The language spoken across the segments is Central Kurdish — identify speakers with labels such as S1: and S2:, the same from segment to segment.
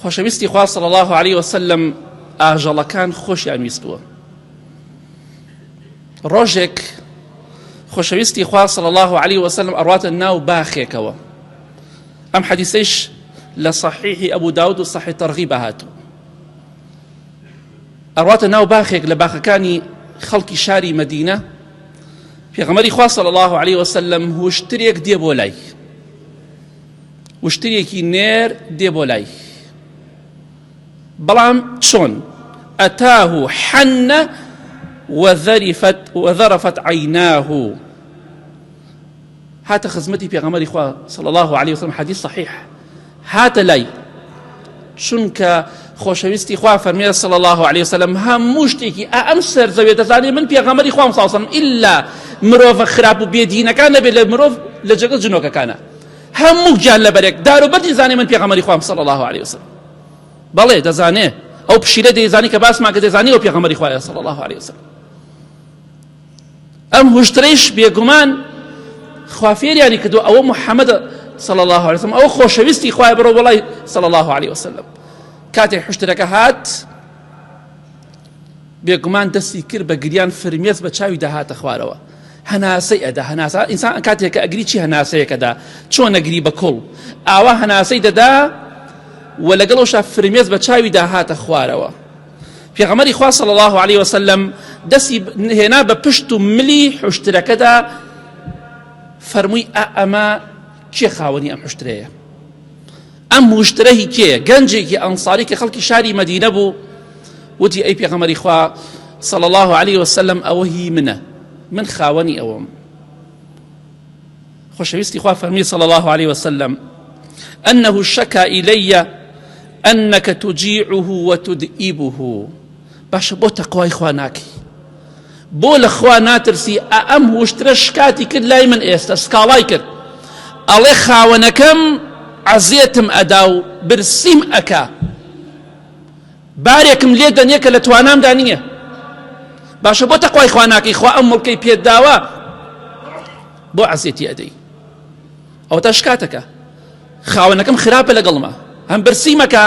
S1: خۆشەویستی خوا صلی الله عليه وسلم ئاژەڵەکان خۆشیان ویستووە. ڕۆژێک خۆشەویستی خوا صلی الله عليه وسلم ئەڕواتە ناو باخێکەوە. ئەم حەدیثەیش لە صحیحی ئەبوو داود و صحیح تەرغیب هاتووە. ئەڕواتە ناو باخێک لە باخەکانی خەڵکی شاری مەدینە. پێغەمبەری خوا صلی الله عليه وسلم وشترێک دێ بۆ لای، وشترێکی نێر دێ بۆ لای، بەڵام چۆن؟ ئەتاه حەنە وذرفت عیناه. هاتە خزمەتی پێغەمبەری خوا صلی الله عليه وسلم، حدیث صحیح، هاتە لای، چونکە خۆشەویستی خوا فەرمێ صلی الله عليه وسلم هەموو شتێکی ئەم سەرزەویە دەزانێ من پێغەمبەری خوام صلی الله عليه وسلم ئیلا مرۆڤە خراپ و بێدینەکان نەبێت لە مرۆڤ لە جەگەڵ جنۆکەکانە، هەموو گیان لەبەرێک داروبەری زانێ من پێغەمبەری خوام صلی الله عليه وسلم. بەڵێ دەزانێ، ئەو پشیلە دەیزانی کە باسمان کە دەزانی ئەو پێغەمبەری خوایە صلی الله عليه وسلم. ئەم هوشترەیش بێگومان خوا فێریانی کردووە ئەوە محەممەد صلی الله عليه وسلم، ئەوە خۆشەویستی خوای بڕۆ بەڵای صلی الله عليه وسلم. کاتێک حشتەکە هات بێگومان دەستی کرد بە گریان، فرمێز بە چاوی داهاتە خوارەوە، هەناسەی ئەدا. هەناسە ئینسان کاتێک کە ئەگری چی هەناسەیەکەدا، چۆن ئەگری بە کۆڵ ئاوا هەناسەی دەدا و لەگەڵەوەشا فرمێز بە چاوی داهاتە خوارەوە. پێغەمبەری خوا صلی الله عليه وسلم دەستی هێنا بە پشت و ملی حشتەکەدا، فەرمووی ئەمە کێ خاوەنی ئەم حشتەیە؟ ئەم مشترەی کێ؟ گەنجێکی ئەنساری کە خەڵکی شاری مەدینە بوو. وتی ئەی پێغەمبەری خوا صلی الله عليه وسلم ئەوە هی منە، من خاوەنی ئەوەم. خۆشەویستی خوا فەرمی صلی الله عليه وسلم أنه شكا إلي أنك تجيعه وتدئبه. باشە بۆ تەقوای خوا ناکەی، بۆ لە خوا ناترسی. ئەم هوشترە شکاتی کرد لای من، ئێستا سکاڵای کرد، ئەڵێ خاوەنەکەم عەزیەتم ئەدا و برسیم ئەکا، بارێکم لێ دەنێ کە لە توانامدا نییە. باشە بۆ تەقوای خوا ناکەی، خوا ئەم مڵکەی پێت داوە، بۆ عەزیەتی ئەدەی. ئەوە تا شکاتەکە، خاوەنەکەم خراپە لەگەڵمە، هەم برسیمەکە،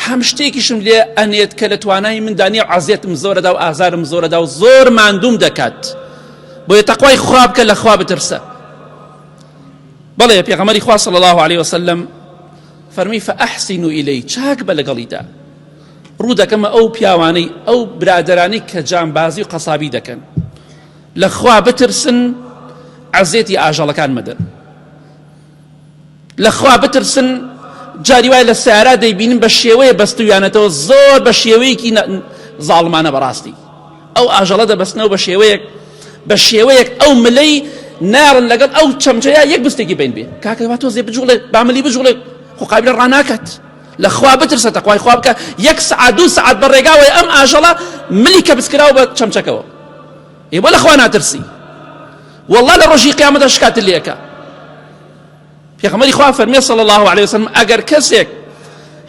S1: هەم شتێکیشم لێ ئەنێت کە لە توانای من دانیە، عەزیەتم زۆرەدا و ئازارم زۆرەدا و زۆر ماندووم دەکات. بۆیە تەقوای خوا بکە، لە خوا بترسە. بەڵێ پێغەمبەری خوا صلی الله عليه وسلم فەرمی فأحسنوا إليه، چاک بە لەگەڵیدا. ڕوو دەکەمە ئەو پیاوانەی، ئەو برادرانەی کە جانبازی و قەسابی دەکەن، لە خوا بترسن، عەزیەتی ئاژەڵەکان مەدەن. لە خوا بترسن. جاری وای لە سیارە دەیبینن بە شێوەیە بەستویانەتەوە، زۆر بە شێوەیەکی زاڵمانە بەڕاستی. ئەو ئاژەڵە دەبەستنەوە بە شێوەیەک ئەو ملەی نارن لەگەڵ ئەو چەمچەیە یەک بستێکی بین بێ. کاکە وا تۆزێ بجوڵێ، باملی بجوڵێ، خۆ قابلە ڕاناکات. لە خوا بترسە، تەقوای خوا بکە. یەک سەعات دوو سەعات بەڕێگاوەی ئەم ئاژەڵە ملی کە بسکراوە بە چەمچەکەوە، بۆ لە خوا ناترسی. وەڵڵا لە ڕۆژی قیامەتە شکاتت لێەکە. پێغەمبەری خوا فەرمێ صلی الله عليه وسلم ئەگەر کەسێک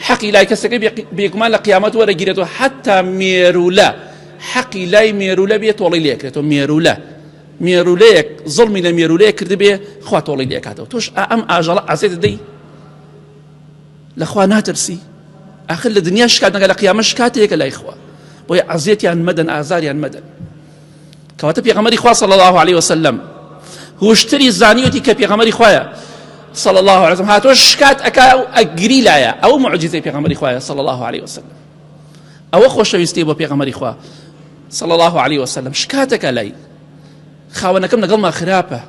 S1: حەقی لای کەسەکەی بێگومان لە قیامەت وەرەگیرێتەوە، حتا مێرولە حەقی لای مێرولە بێت تۆڵی لێکرێتەوە. مێرولەیەک زڵمی لە مێرولەیە کردبێ، خوا تۆڵی لێکاتەوە. تۆش ئەم ئاژەڵە عەزیەت دەی، لە خوا ناترسی. ئاخر لە دنیا شکات نەکە، لە قیامەت شکاتێکە لای خوا. بۆیە عەزیەتیان مەدەن، ئازاریان مەدەن. کەواتە پێغەمبەری خوا صلی الله عليه وسلم هوشتری زانیوتی کە پێغەمبەری خوایە صلی الله عليه وسلم هاتۆ شکات ئەکا و ئەگری لایە. ئەو معجزەی پێغەمبەری خوایە صلی الله عليه وسلم. ئەوە خۆشەویستی بۆ پێغەمبەری خوا صلی الله عليه وسلم. شکاتەکە لای، خاوەنەکەم لەگەڵما خراپە،